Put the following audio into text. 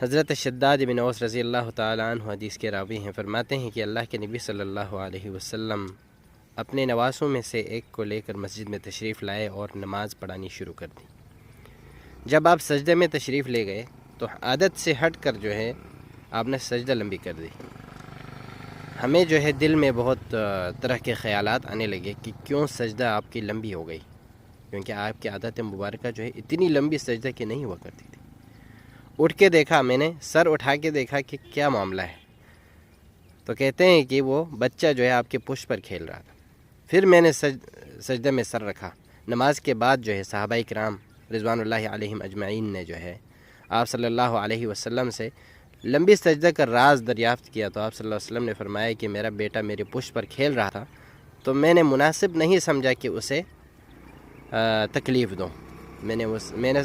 حضرت شداد بن اوس رضی اللہ تعالیٰ عنہ حدیث کے راوی ہیں، فرماتے ہیں کہ اللہ کے نبی صلی اللہ علیہ وسلم اپنے نواسوں میں سے ایک کو لے کر مسجد میں تشریف لائے اور نماز پڑھانی شروع کر دی۔ جب آپ سجدے میں تشریف لے گئے تو عادت سے ہٹ کر جو ہے آپ نے سجدہ لمبی کر دی۔ ہمیں جو ہے دل میں بہت طرح کے خیالات آنے لگے کہ کیوں سجدہ آپ کی لمبی ہو گئی، کیونکہ آپ کی عادت مبارکہ جو ہے اتنی لمبی سجدہ کی نہیں ہوا کرتی تھی۔ اٹھ کے دیکھا، میں نے سر اٹھا کے دیکھا کہ کیا معاملہ ہے، تو کہتے ہیں کہ وہ بچہ جو ہے آپ کے پشت پر کھیل رہا تھا۔ پھر میں نے سجدہ میں سر رکھا۔ نماز کے بعد جو ہے صحابہ کرام رضوان اللہ علیہم اجمعین نے جو ہے آپ صلی اللہ علیہ وسلم سے لمبی سجدہ کا راز دریافت کیا، تو آپ صلی اللہ علیہ وسلم نے فرمایا کہ میرا بیٹا میرے پشت پر کھیل رہا تھا تو میں نے مناسب نہیں سمجھا کہ اسے تکلیف دوں۔ میں نے